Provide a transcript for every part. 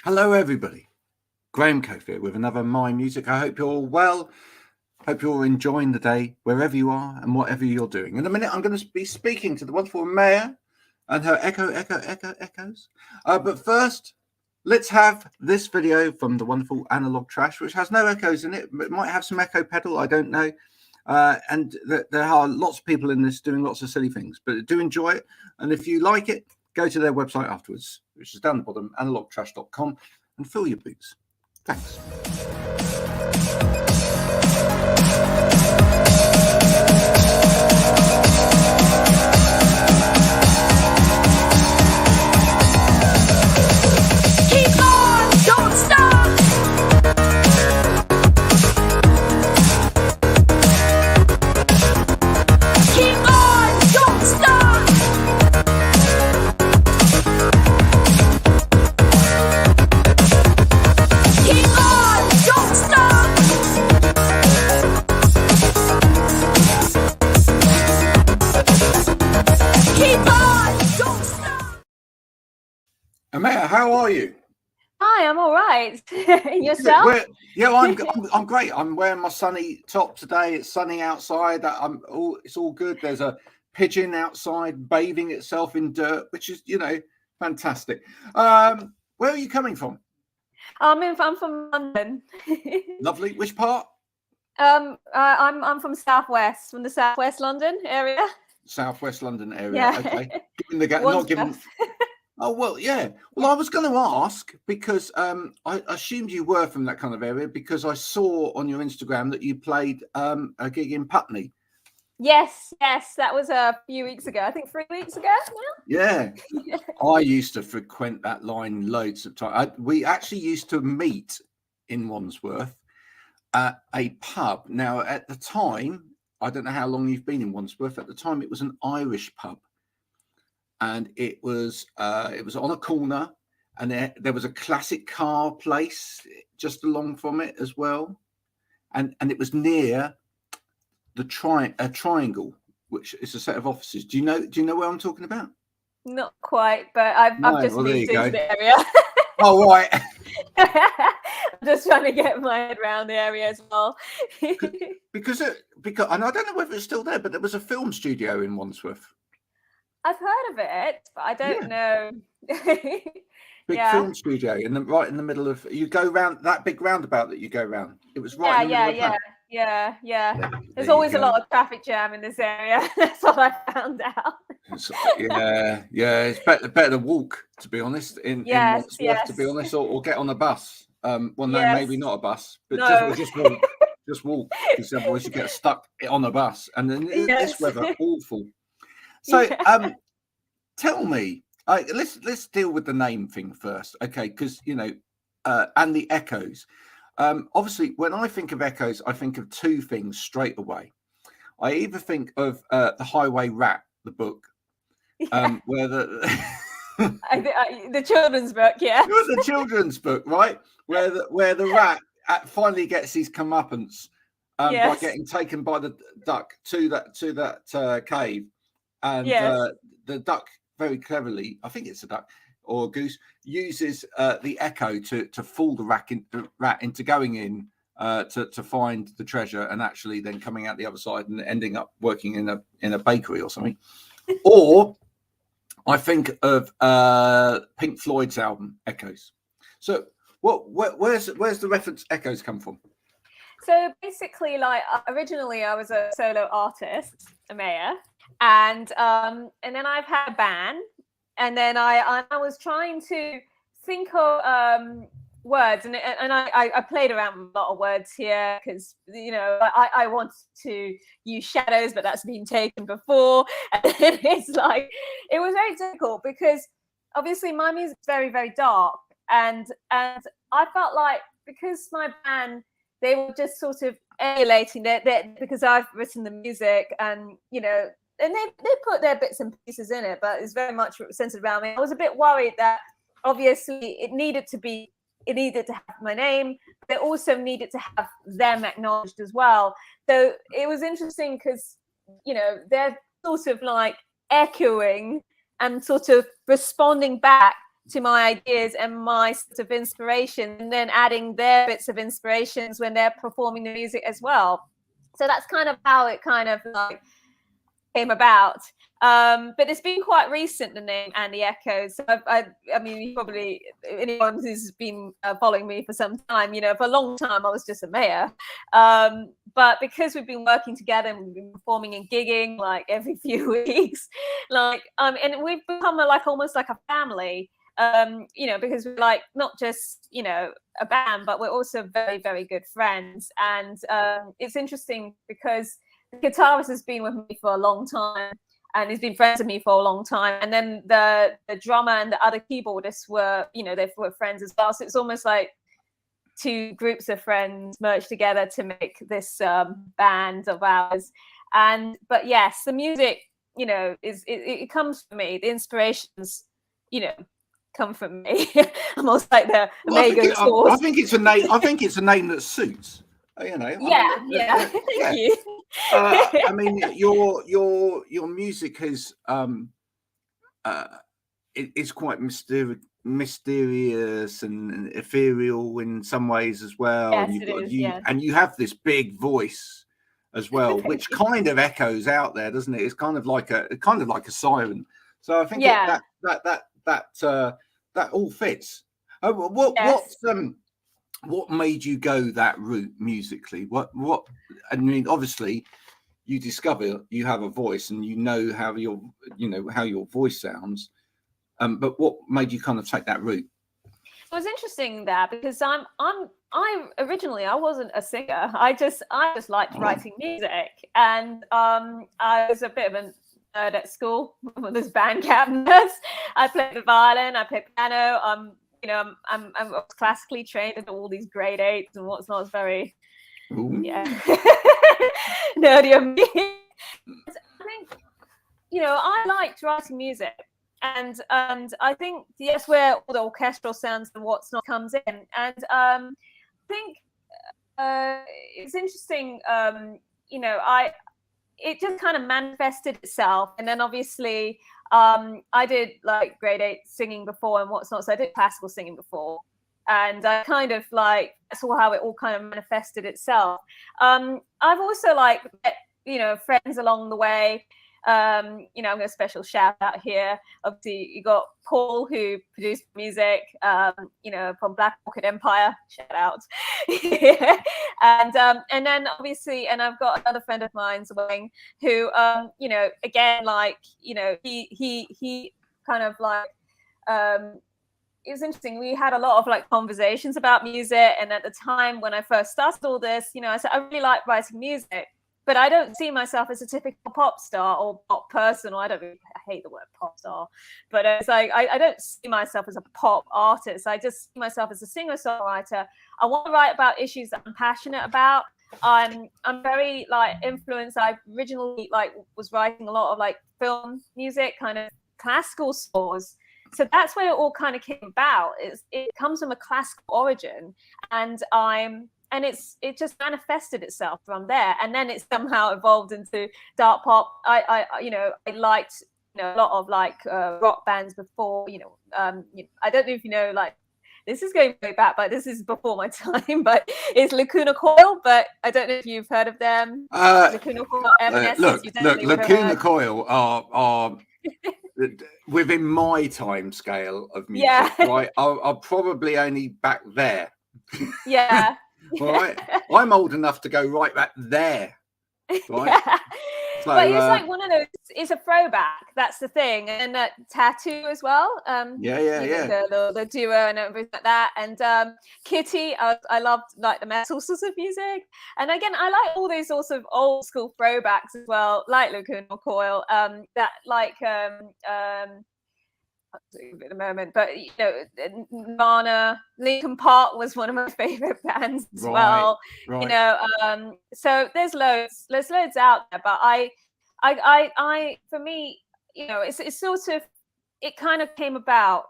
Hello, everybody. Graham Cofe here with another My Music. I hope you're all well. Hope you're enjoying the day wherever you are and whatever you're doing. In a minute, I'm going to be speaking to the wonderful Amaya and her echoes. But first, let's have this video from the wonderful Analog Trash, which has no echoes in it. It might have some echo pedal, I don't know. And there are lots of people in this doing lots of silly things, but do enjoy it. And if you like it, go to their website afterwards, which is down the bottom, analogtrash.com, and fill your boots. Thanks. Keep on, don't stop. Keep on, don't stop. Keep on, don't stop. Keep on, don't stop. Amaya, how are you? Hi, I'm all right. Yourself? I'm great. I'm wearing my sunny top today. It's sunny outside. It's all good. There's a pigeon outside bathing itself in dirt, which is, fantastic. Where are you coming from? I'm from London. Lovely. Which part? I'm from the Southwest London area. Southwest London area. Yeah. Okay. Not given. Oh, well, yeah. Well, I was going to ask because I assumed you were from that kind of area because I saw on your Instagram that you played a gig in Putney. Yes, that was a few weeks ago. I think 3 weeks ago now. Yeah. I used to frequent that line loads of times. We actually used to meet in Wandsworth at a pub. Now, at the time, I don't know how long you've been in Wandsworth. At the time, it was an Irish pub. And it was on a corner, and there was a classic car place just along from it as well, and it was near the triangle, which is a set of offices. Do you know where I'm talking about? Not quite, but I've just moved into the area. Oh, right. I'm just trying to get my head around the area as well. because and I don't know whether it's still there, but there was a film studio in Wandsworth. I've heard of it, but I don't know. Big film studio right in the middle of. You go round that big roundabout that you go round. It was right. Yeah. There's always a lot of traffic jam in this area. That's what I found out. Yeah. It's better to walk, to be honest. In Wandsworth, to be honest, or get on a bus. No, maybe not a bus, but just walk. Just walk, because otherwise you get stuck on a bus, and then this weather awful. So, tell me, let's deal with the name thing first, okay? Because and the echoes. Obviously, when I think of echoes, I think of two things straight away. I either think of the Highway Rat, the book, where the children's book, yeah. It was a children's book, right? Where the rat finally gets his comeuppance by getting taken by the duck to that cave. And the duck very cleverly, I think it's a duck or a goose, uses the echo to fool the rat into going in to find the treasure, and actually then coming out the other side and ending up working in a bakery or something. Or I think of Pink Floyd's album Echoes. So where's the reference Echoes come from? So basically, like originally I was a solo artist, Amaya. And then I've had a band, and then I was trying to think of words, and I played around with a lot of words here because I wanted to use shadows, but that's been taken before, and it's like it was very difficult because obviously my music's very, very dark, and I felt like because my band, they were just sort of emulating that because I've written the music, and and they put their bits and pieces in it, but it's very much centered around me. I was a bit worried that obviously it needed to have my name, but it also needed to have them acknowledged as well. So it was interesting because, they're sort of like echoing and sort of responding back to my ideas and my sort of inspiration, and then adding their bits of inspirations when they're performing the music as well. So that's kind of how it kind of like came about. But it's been quite recent, the name and the Echoes. So I mean, probably anyone who's been following me for some time, you know, for a long time I was just Amaya. But because we've been working together and we've been performing and gigging like every few weeks, like and we've become like almost like a family. You know, because we're like not just, you know, a band, but we're also very, very good friends. And it's interesting because the guitarist has been with me for a long time, and he's been friends with me for a long time. And then the drummer and the other keyboardists were, you know, they were friends as well. So it's almost like two groups of friends merged together to make this band of ours. But yes, the music, you know, it comes from me. The inspirations, you know, come from me. Almost like the Omega source. I think it's a name. I think it's a name that suits. You know. Yeah, Thank you. I mean, your music is it's quite mysterious and ethereal in some ways as well. Yes, and and you have this big voice as well, which kind of echoes out there, doesn't it? It's kind of like a siren. So I think that all fits. What made you go that route musically? What I mean, obviously you discover you have a voice and you know how your voice sounds, but what made you kind of take that route? It was interesting there because I originally I wasn't a singer. I just liked writing music, and I was a bit of a nerd at school. This band cabinets. I played the violin. I played piano. You know, I'm classically trained at all these grade 8s and what's not. It's very nerdy of me. I think, you know, I liked writing music, and I think that's where all the orchestral sounds and what's not comes in. And I think it's interesting. You know, it just kind of manifested itself, and then obviously I did like grade 8 singing before and what's not, so I did classical singing before, and I kind of like saw how it all kind of manifested itself. I've also like met, you know, friends along the way. You know, I'm going to special shout out here. Obviously, you got Paul, who produced music, you know, from Black Orchid Empire. Shout out. And then obviously, and I've got another friend of mine, Wang, who, you know, again, like, you know, he kind of like, it was interesting. We had a lot of like conversations about music, and at the time when I first started all this, you know, I said I really like writing music, but I don't see myself as a typical pop star or pop person, or I hate the word pop star, but it's like I don't see myself as a pop artist. I just see myself as a singer-songwriter. I want to write about issues that I'm passionate about. I'm very like influenced. I originally like was writing a lot of like film music, kind of classical scores. So that's where it all kind of came about. It comes from a classical origin, and it just manifested itself from there, and then it somehow evolved into dark pop. I you know, I liked, you know, a lot of like rock bands before. You know, I don't know if you know, like, this is going way back, but this is before my time. But it's Lacuna Coil, but I don't know if you've heard of them. Lacuna Coil, look, Lacuna Coil are within my time scale of music, right? I'll probably only back there. Yeah. All right, I'm old enough to go right back there, right? Yeah. So, but it's like one of those. It's a throwback. That's the thing, and Tattoo as well. The duo and everything like that. And Kitty, I loved like the metal sorts of music. And again, I like all those sorts of old school throwbacks as well, like Lacuna Coil. That like at the moment, but you know, Nirvana, Linkin Park was one of my favorite bands as well. Right. You know, so there's loads out there, but I for me, you know, it's sort of, it kind of came about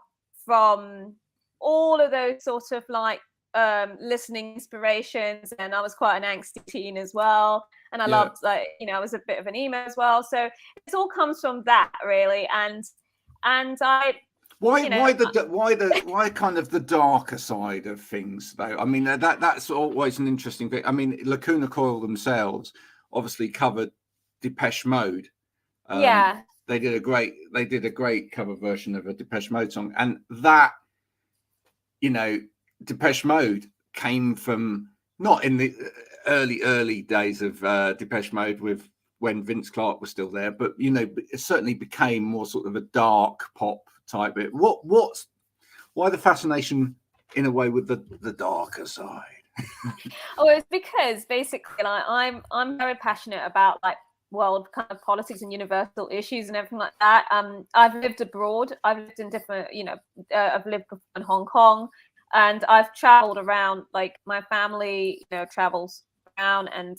from all of those sort of like listening inspirations, and I was quite an angsty teen as well, and I loved, like, you know, I was a bit of an emo as well, so it all comes from that really. And I Why kind of the darker side of things though? I mean, that's always an interesting thing. I mean, Lacuna Coil themselves obviously covered Depeche Mode. They did a great cover version of a Depeche Mode song, and that, you know, Depeche Mode came from not in the early days of Depeche Mode with when Vince Clarke was still there, but you know, it certainly became more sort of a dark pop type bit. Why the fascination in a way with the darker side? Oh, it's because basically, like, I'm very passionate about like world kind of politics and universal issues and everything like that. I've lived abroad. I've lived in different, you know, I've lived in Hong Kong, and I've traveled around. Like my family, you know, travels around, and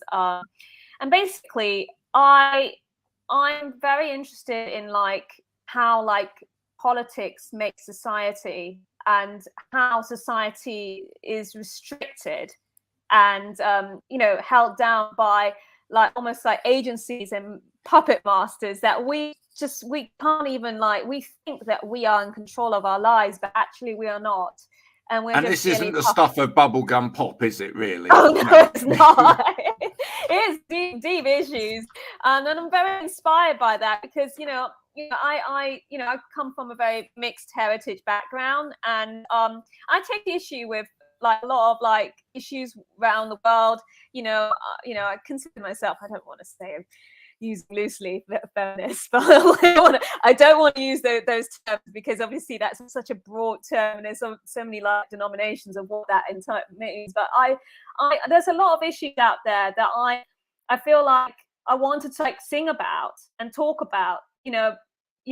basically, I'm very interested in like how like politics makes society and how society is restricted and you know, held down by like almost like agencies and puppet masters that we can't even, like, we think that we are in control of our lives, but actually we are not. And this isn't the stuff of bubblegum pop, is it really? Oh no, it's not. It's deep issues, and I'm very inspired by that because I come from a very mixed heritage background, and I take issue with like a lot of like issues around the world. I consider myself, I don't want to say using loosely feminist, but I don't want to use those terms because obviously that's such a broad term and there's so many like denominations of what that entire means. But I there's a lot of issues out there that I feel like I wanted to like sing about and talk about,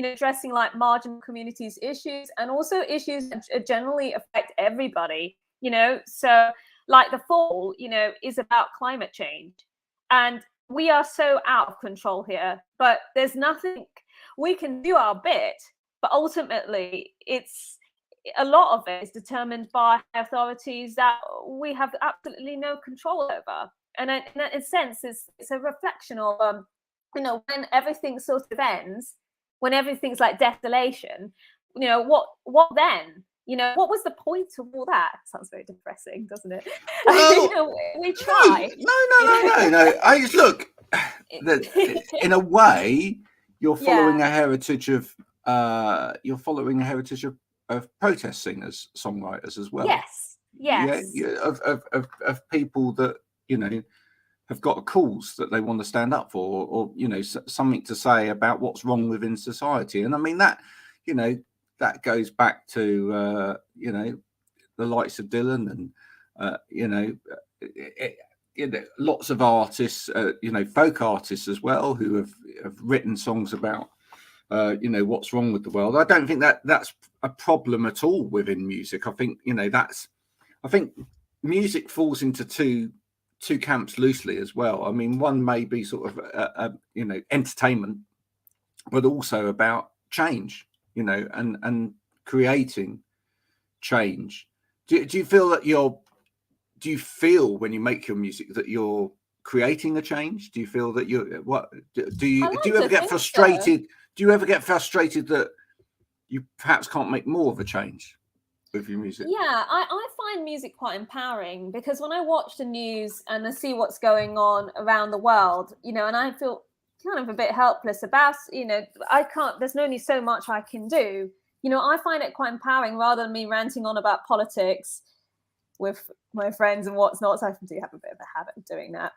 addressing like marginal communities issues and also issues that generally affect everybody, so like The Fall, is about climate change, and we are so out of control here, but there's nothing, we can do our bit, but ultimately it's a lot of it is determined by authorities that we have absolutely no control over. And in a sense, it's a reflection of when everything sort of ends, when everything's like desolation, what then? What was the point of all that? Sounds very depressing, doesn't it? Well, we try. No. Look, in a way, you're following a heritage of protest singers, songwriters as well. Yes. Yeah, of people that have got a cause that they want to stand up for, or something to say about what's wrong within society. And I mean that that goes back to the likes of Dylan and lots of artists, folk artists as well, who have written songs about what's wrong with the world. I don't think that's a problem at all within music. I think I think music falls into two camps loosely as well. I mean, one may be sort of entertainment, but also about change, and creating change. Do you feel that do you feel when you make your music that you're creating a change? Do you feel that do you ever get frustrated? So. Do you ever get frustrated that you perhaps can't make more of a change with your music? Yeah, I find music quite empowering because when I watch the news and I see what's going on around the world, and I feel kind of a bit helpless about, I can't, there's only so much I can do. I find it quite empowering rather than me ranting on about politics with my friends and what's not. So I do have a bit of a habit of doing that.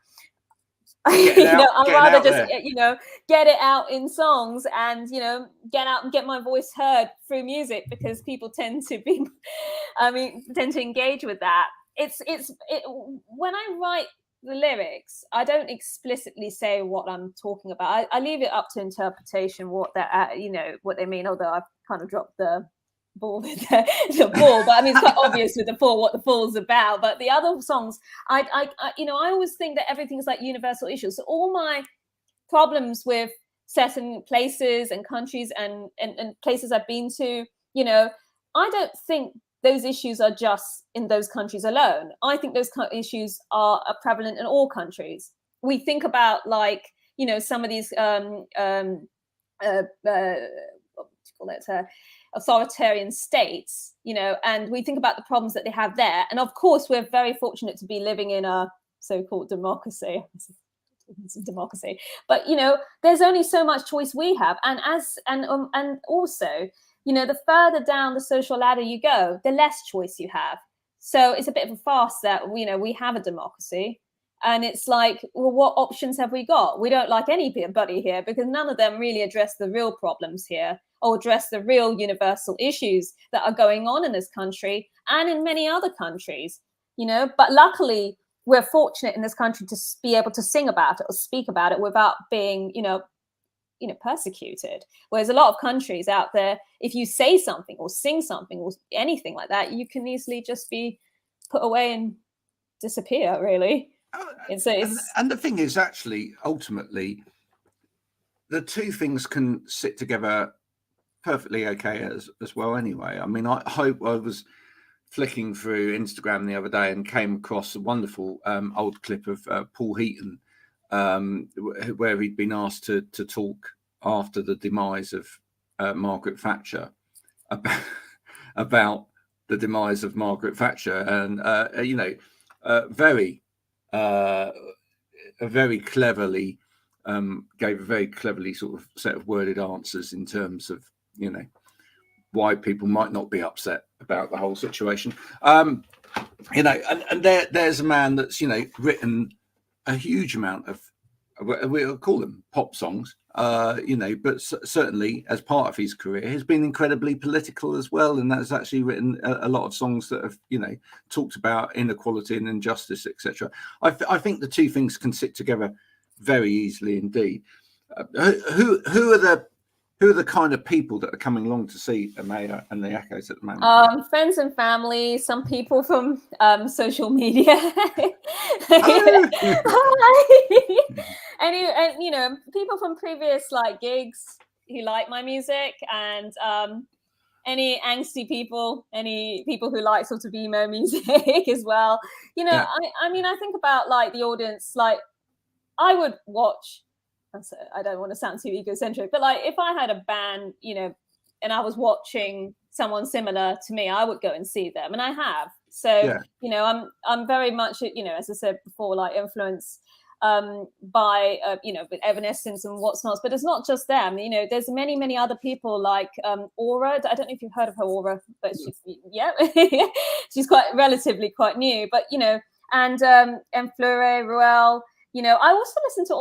I'd rather just, get it out in songs and, get out and get my voice heard through music because people tend to engage with that. When I write the lyrics, I don't explicitly say what I'm talking about. I leave it up to interpretation what what they mean, although I've kind of dropped the ball with the ball, but I mean it's quite obvious with The Fall what The Fall's about. But the other songs, I always think that everything's like universal issues. So all my problems with certain places and countries and places I've been to, I don't think those issues are just in those countries alone. I think those issues are prevalent in all countries. We think about like, some of these call it, authoritarian states, you know, and we think about the problems that they have there. And of course, we're very fortunate to be living in a so-called democracy. But you know, there's only so much choice we have, and also, you know, the further down the social ladder you go, the less choice you have. So it's a bit of a farce that, you know, we have a democracy, and it's like, well, what options have we got? We don't like anybody here, because none of them really address the real problems here, or address the real universal issues that are going on in this country and in many other countries, you know. But luckily, we're fortunate in this country to be able to sing about it or speak about it without being, you know, persecuted. Whereas a lot of countries out there, if you say something or sing something or anything like that, you can easily just be put away and disappear, really. And the thing is, actually, ultimately, the two things can sit together perfectly okay as well anyway. I mean, I was flicking through Instagram the other day and came across a wonderful old clip of Paul Heaton, where he'd been asked to talk after the demise of Margaret Thatcher about the demise of Margaret Thatcher, and you know, very cleverly gave a very cleverly sort of set of worded answers in terms of, you know, why people might not be upset about the whole situation. You know, and there's a man that's, you know, written a huge amount of, we'll call them pop songs, you know, but certainly as part of his career has been incredibly political as well, and that's actually written a lot of songs that have, you know, talked about inequality and injustice, etc. I think the two things can sit together very easily indeed. Who are the kind of people that are coming along to see Amaya and the Echoes at the moment? Friends and family, some people from social media. And you know, people from previous like gigs who like my music, and any angsty people, any people who like sort of emo music as well. You know, yeah. I mean, I think about like the audience, like I would watch, I don't want to sound too egocentric, but like if I had a band, you know, and I was watching someone similar to me, I would go and see them, and I have. So, yeah. You know, I'm very much, you know, as I said before, like influenced by, you know, with Evanescence and what's not. But it's not just them. You know, there's many other people like Aura. I don't know if you've heard of her, Aura, but she's relatively quite new. But you know, and FJORA, Ruel. You know, I also listen to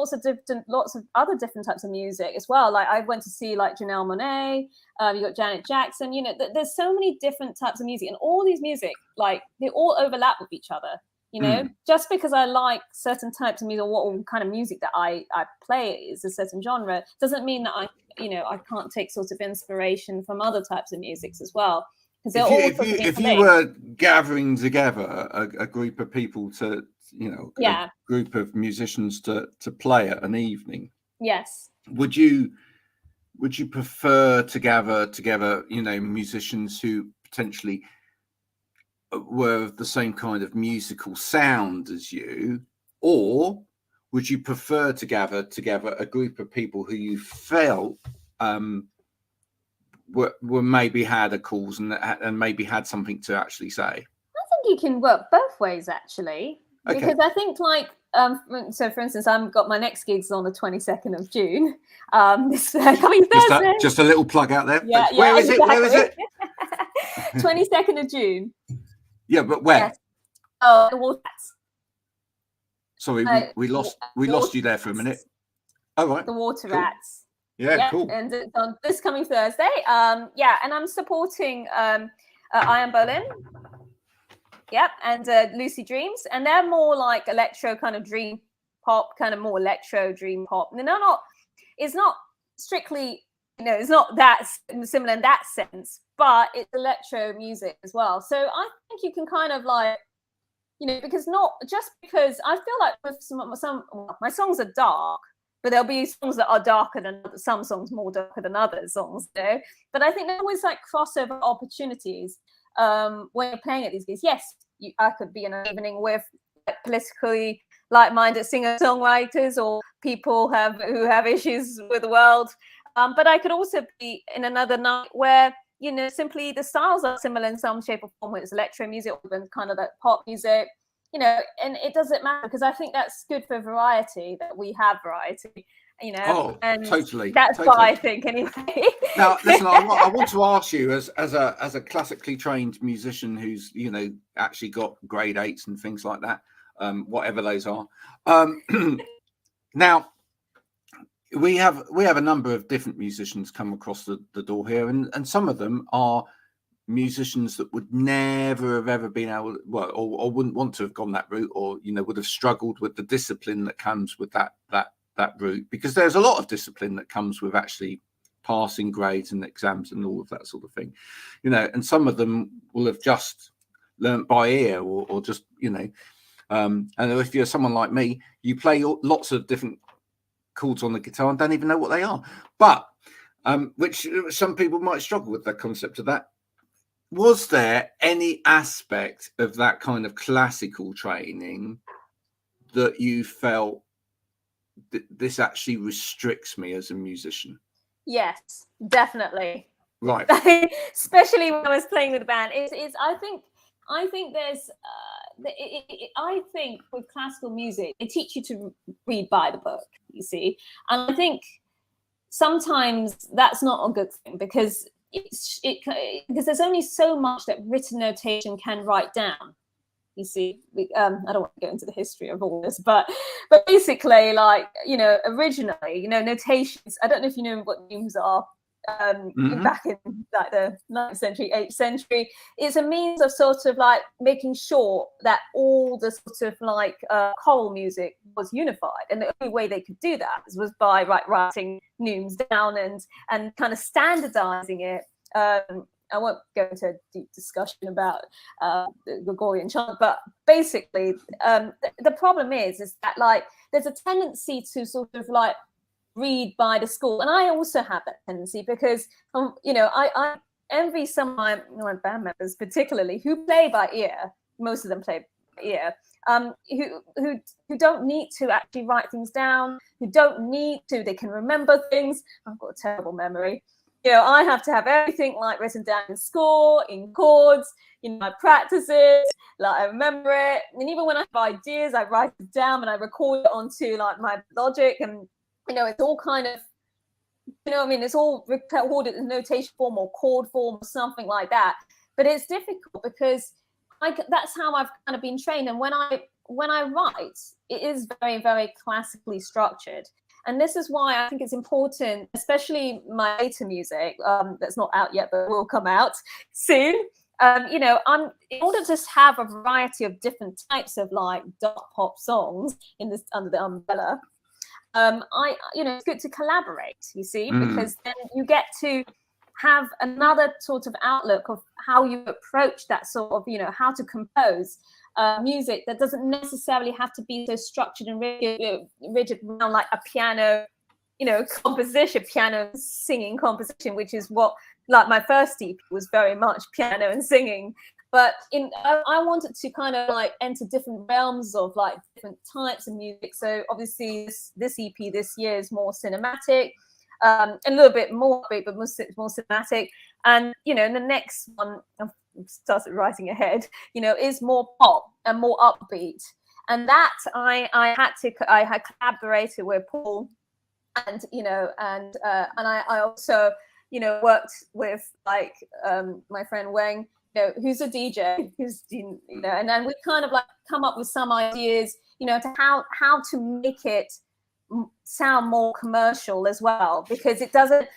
lots of other different types of music as well. Like I went to see like Janelle Monáe, you got Janet Jackson, you know, there's so many different types of music, and all these music, like they all overlap with each other, you know. Just because I like certain types of music, or what kind of music that I play is a certain genre, doesn't mean that I can't take sort of inspiration from other types of musics as well. If you were gathering together a group of people to, you know, a group of musicians to play at an evening, yes, would you prefer to gather together, you know, musicians who potentially were of the same kind of musical sound as you, or would you prefer to gather together a group of people who you felt were maybe had a cause and maybe had something to actually say? I think you can work both ways, actually. Okay. Because I think, like, so for instance, I've got my next gigs on the 22nd of June. This coming Thursday. Just a little plug out there. Yeah, Where is it? Where is it? 22nd of June. Yeah, but where? Yes. Oh, the Water Rats. Sorry, we lost you there for a minute. Oh, right. The Water Rats. Yeah, cool. And it's on this coming Thursday. And I'm supporting Iron Berlin. Yep, and Lucid Dreams, and they're more like electro kind of dream pop, kind of more electro dream pop. And they're not. It's not strictly, you know, it's not that similar in that sense, but it's electro music as well. So I think you can kind of like, you know, because I feel like with some my songs are dark, but there'll be songs that are darker than some songs, more darker than other songs, you know. But I think there are always like crossover opportunities when you're playing at these gigs. Yes, I could be in an evening with politically like-minded singer-songwriters or people who have issues with the world, But I could also be in another night where, you know, simply the styles are similar in some shape or form, whether it's electro music or even kind of like pop music, you know, and it doesn't matter, because I think that's good for variety, that we have variety, you know. And totally. That's what I think anyway. Now, listen, I want to ask you, as a classically trained musician who's, you know, actually got grade 8s and things like that, whatever those are. Now, we have a number of different musicians come across the door here, and some of them are musicians that would never have ever been able, well, or wouldn't want to have gone that route, or, you know, would have struggled with the discipline that comes with that route, because there's a lot of discipline that comes with actually passing grades and exams and all of that sort of thing, you know. And some of them will have just learnt by ear, or just, you know, and if you're someone like me, you play lots of different chords on the guitar and don't even know what they are, but which some people might struggle with the concept of that. Was there any aspect of that kind of classical training that you felt this actually restricts me as a musician? Yes, definitely. Right. Especially when I was playing with the band. I think there's I think with classical music, they teach you to read by the book, you see. And I think sometimes that's not a good thing, because because there's only so much that written notation can write down, you see. I don't want to go into the history of all this, but basically, like, you know, originally, you know, notations, I don't know if you know what neumes are, back in like the 9th century, 8th century, it's a means of sort of like making sure that all the sort of like choral music was unified, and the only way they could do that was by writing neumes down and kind of standardizing it. I won't go into a deep discussion about the Gregorian chant, but basically the problem is that like there's a tendency to sort of like read by the school, and I also have that tendency, because you know, I envy some of my band members particularly who play by ear. Most of them play by ear, who don't need to actually write things down, who don't need to, they can remember things. I've got a terrible memory. You know, I have to have everything like written down in score, in chords, in my practices, like I remember it. And even when I have ideas, I write it down and I record it onto like my Logic, and you know, it's all kind of, you know, I mean, it's all recorded in notation form or chord form or something like that. But it's difficult because that's how I've kind of been trained. And when I write, it is very, very classically structured. And this is why I think it's important, especially my later music that's not out yet, but will come out soon. You know, in order to have a variety of different types of like dark pop songs in this under the umbrella, you know, it's good to collaborate, you see, because then you get to have another sort of outlook of how you approach that sort of, you know, how to compose music that doesn't necessarily have to be so structured and rigid around like a piano, you know, composition, piano singing composition, which is what like my first EP was very much piano and singing. But I wanted to kind of like enter different realms of like different types of music. So obviously this EP this year is more cinematic, a little bit more upbeat, but more cinematic. And, you know, in the next one, I've started writing ahead, you know, is more pop and more upbeat. And that I had collaborated with Paul, and, you know, and I also, you know, worked with like my friend Wang, you know, who's a DJ, who's, you know, and then we kind of like come up with some ideas, you know, to how to make it sound more commercial as well, because it doesn't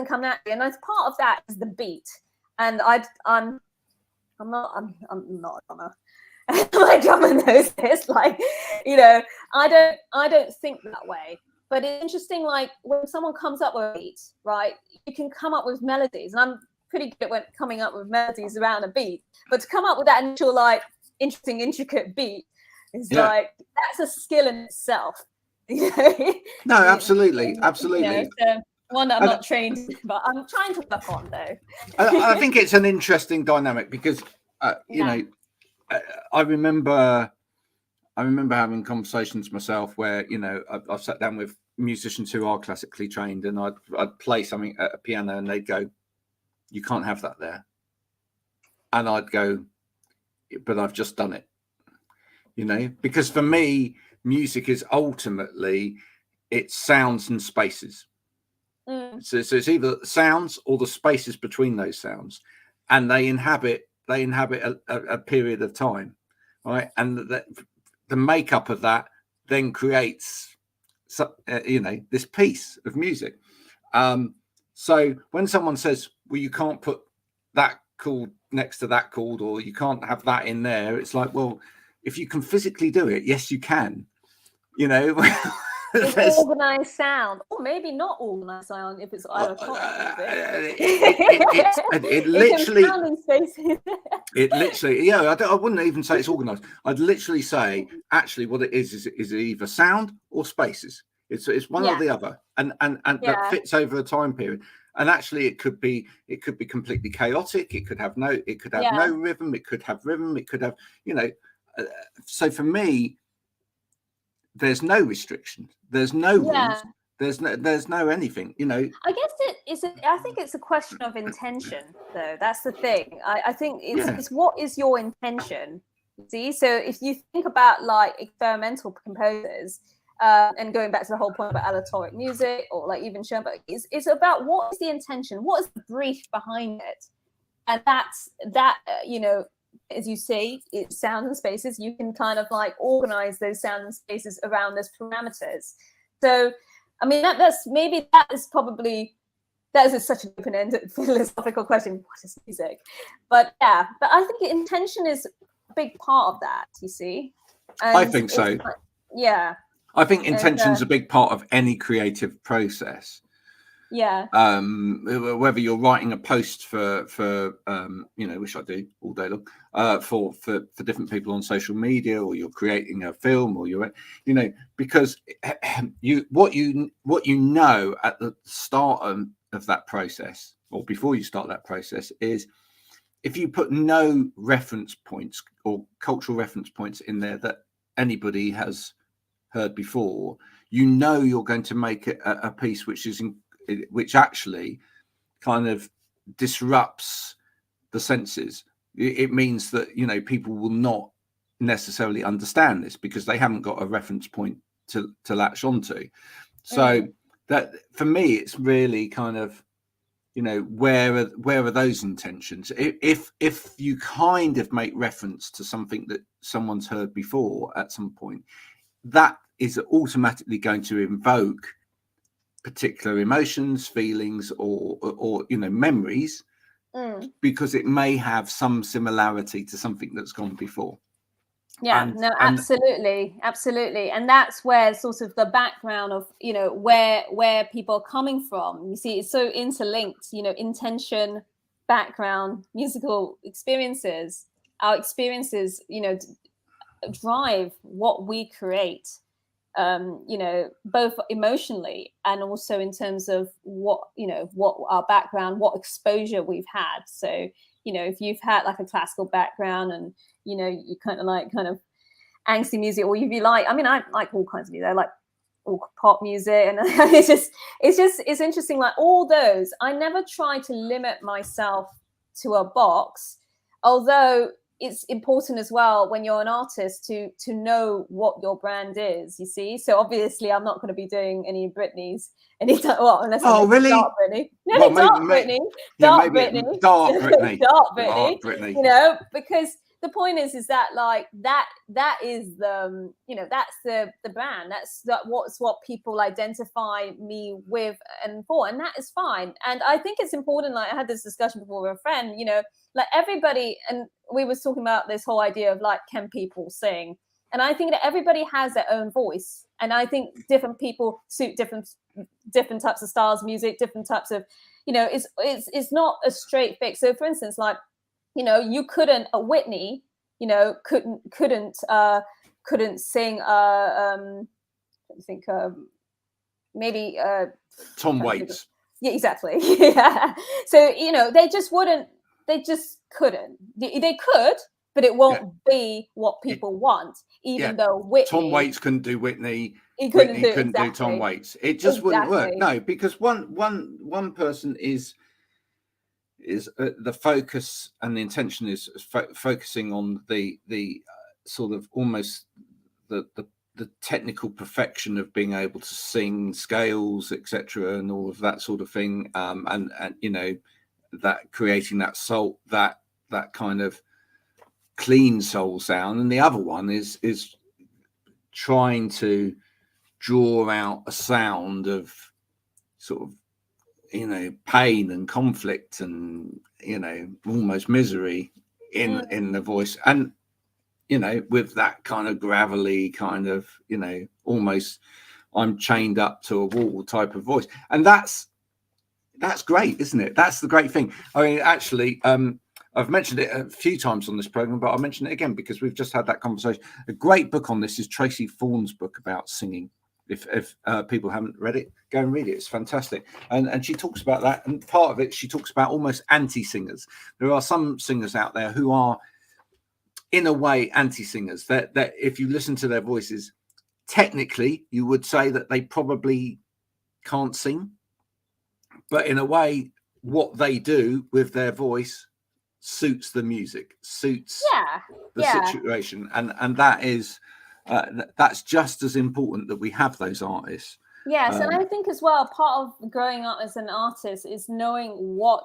come naturally. And as part of that is the beat. And I'm not a drummer. My drummer knows this. Like, you know, I don't think that way. But it's interesting, like when someone comes up with a beat, right? You can come up with melodies, and I'm pretty good at coming up with melodies around a beat. But to come up with that initial, like, interesting, intricate beat is like, that's a skill in itself. You know? No, absolutely, absolutely. You know, so one that I'm not trained, but I'm trying to work on though. I think it's an interesting dynamic because you know, I remember having conversations myself where, you know, I've sat down with musicians who are classically trained, and I'd play something at a piano, and they'd go, "You can't have that there," and I'd go, "But I've just done it," because for me, music is ultimately it's sounds and spaces. So it's either sounds or the spaces between those sounds, and they inhabit a period of time, right? And the makeup of that then creates, this piece of music. So when someone says, "Well, you can't put that chord next to that chord, or you can't have that in there," it's like, well, if you can physically do it, yes, you can. It's organized sound, or maybe not organized sound if it's electronic music. It literally, it literally, I wouldn't even say it's organized. I'd literally say, actually, what it is either sound or spaces. It's one or the other, and that fits over a time period. And actually, it could be completely chaotic. It could have no rhythm. It could have rhythm. It could have, So for me, there's no restriction. There's no rules. There's no anything. I guess I think it's a question of intention, though. That's the thing. I think it's what is your intention. See, so if you think about like experimental composers. And going back to the whole point about aleatoric music, or like even Schoenberg, it's about what is the intention, what is the brief behind it, and that's that. As you say, it's sound and spaces. You can kind of like organize those sound and spaces around those parameters. So, I mean, that is such an open-ended philosophical question. What is music? But I think intention is a big part of that. You see, and I think so. I think intention's a big part of any creative process. Yeah. Whether you're writing a post for which I do all day long, for different people on social media, or you're creating a film, or because what you know at the start of that process, or before you start that process, is if you put no reference points or cultural reference points in there that anybody has heard before, you're going to make a piece which actually kind of disrupts the senses. It means that people will not necessarily understand this because they haven't got a reference point to latch onto. So that for me, it's really kind of where are those intentions? If you kind of make reference to something that someone's heard before at some point, that is automatically going to invoke particular emotions, feelings, or memories, because it may have some similarity to something that's gone before. Absolutely, and that's where sort of the background of where people are coming from. You see, it's so interlinked. Intention, background, musical experiences. Our experiences, drive what we create. Both emotionally and also in terms of what our background, what exposure we've had. So, if you've had like a classical background and, you kind of angsty music, or if you like, I mean, I like all kinds of music. I like all pop music, and it's interesting. Like all those, I never try to limit myself to a box, although it's important as well when you're an artist to know what your brand is, you see. So obviously I'm not going to be doing any Britneys anytime. Well, unless really? Dark Britney. No, Dark Britney. Dark Britney. Dark Britney. Dark Britney. Because the point is that like that is the that's the brand. That's what people identify me with and for, and that is fine. And I think it's important. Like I had this discussion before with a friend. Like everybody, and we was talking about this whole idea of like, can people sing? And I think that everybody has their own voice, and I think different people suit different types of styles of music, different types of, it's not a straight fix. So for instance, like, you couldn't a Whitney, couldn't sing maybe Tom Waits. Yeah, exactly. Yeah. So they just couldn't. They could, but it won't be what people want. Even though Whitney, Tom Waits couldn't do Whitney. He couldn't Whitney do Tom Waits. It just wouldn't work. No, because one person is the focus and the intention is focusing on the sort of almost the technical perfection of being able to sing scales, etc., and all of that sort of thing, and you know, that creating that soul, that kind of clean soul sound. And the other one is trying to draw out a sound of sort of, you know, pain and conflict and, you know, almost misery in the voice, and, you know, with that kind of gravelly kind of, you know, almost I'm chained up to a wall type of voice. And that's great, isn't it? That's the great thing. I mean, actually, I've mentioned it a few times on this program, but I'll mention it again because we've just had that conversation. A great book on this is Tracy Thorn's book about singing. If people haven't read it, go and read it. It's fantastic. And she talks about that. And part of it, she talks about almost anti-singers. There are some singers out there who are, in a way, anti-singers. That if you listen to their voices, technically, you would say that they probably can't sing. But in a way, what they do with their voice suits the music, suits the situation. And that is... that's just as important, that we have those artists. Yes, and I think as well, part of growing up as an artist is knowing what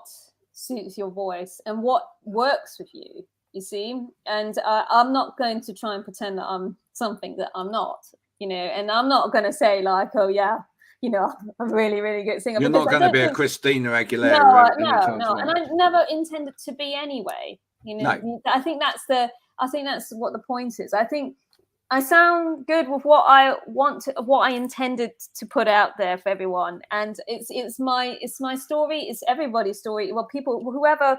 suits your voice and what works with you, you see. And I'm not going to try and pretend that I'm something that I'm not, you know, and I'm not going to say like, oh yeah, you know, I'm really, really good singer. You're not going to be a Christina Aguilera. No, and I never intended to be anyway. You know, no. I think that's what the point is. I think I sound good with what I want to, what I intended to put out there for everyone, and it's my story. It's everybody's story. Well, people, whoever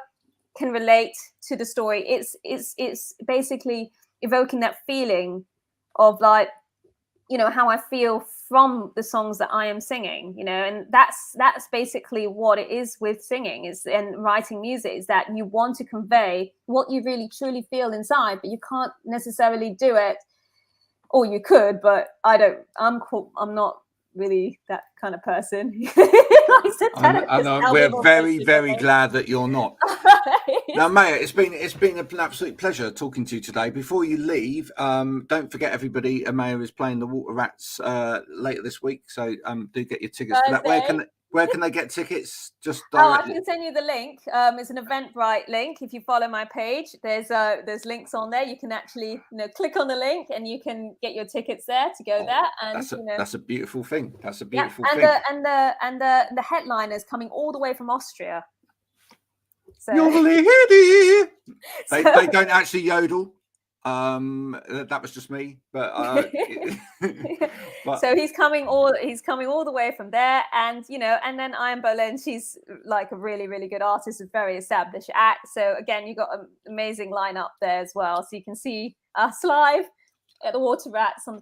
can relate to the story, it's basically evoking that feeling of like, you know, how I feel from the songs that I am singing, you know, and that's basically what it is with singing and writing music, is that you want to convey what you really truly feel inside, but you can't necessarily do it. Or you could, but I'm not really that kind of person. We're very, very glad that you're not. Now, Maya, it's been an absolute pleasure talking to you today. Before you leave, don't forget, everybody, Amaya is playing the Water Rats later this week, so do get your tickets for that. Where can they get tickets? Just directly. I can send you the link. It's an Eventbrite link. If you follow my page, there's links on there. You can actually, you know, click on the link and you can get your tickets there to go there. And that's a beautiful thing. That's a beautiful thing. And the headliner is coming all the way from Austria. So they don't actually yodel. That was just me, but so he's coming all the way from there, and you know, and then Ian Boleyn, she's like a really, really good artist, a very established act. So again, you got an amazing lineup there as well. So you can see us live at the Water Rats on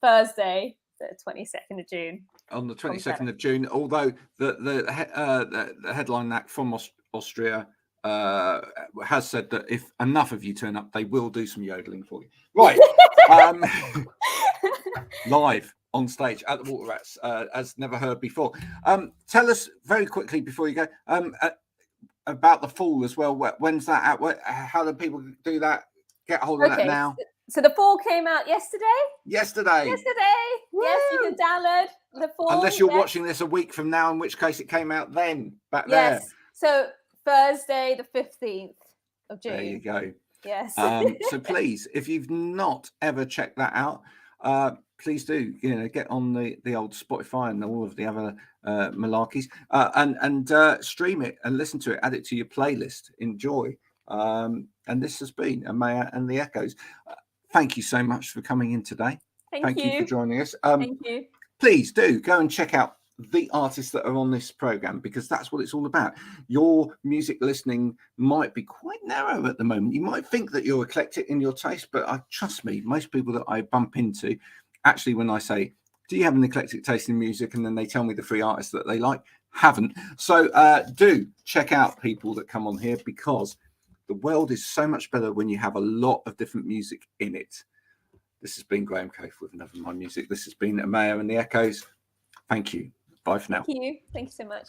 Thursday, the 22nd of June. On the 22nd of June, although the headline act from Austria has said that if enough of you turn up, they will do some yodeling for you. Right. Live on stage at the Water Rats, as never heard before. Tell us very quickly before you go about the Fall as well. When's that at? How do people do that? Get hold of that now. So the Fall came out yesterday. Yesterday. Woo! Yes, you can download the Fall. Unless you're watching this a week from now, in which case it came out then, back there. So Thursday, the 15th of June. There you go. Yes. So please, if you've not ever checked that out, please do. You know, get on the old Spotify and all of the other malarkeys, and stream it and listen to it. Add it to your playlist. Enjoy. And this has been Amaya and the Echoes. Thank you so much for coming in today. Thank you for joining us. Thank you. Please do go and check out the artists that are on this program, because that's what it's all about. Your music listening might be quite narrow at the moment. You might think that you're eclectic in your taste, but trust me, most people that I bump into, actually, when I say, do you have an eclectic taste in music, and then they tell me the 3 artists that they like, haven't. So do check out people that come on here, because The world is so much better when you have a lot of different music in it. This has been Graham Cave with Never Mind Music. This has been Amaya and the Echoes. Thank you. Bye for now. Thank you. Thank you so much.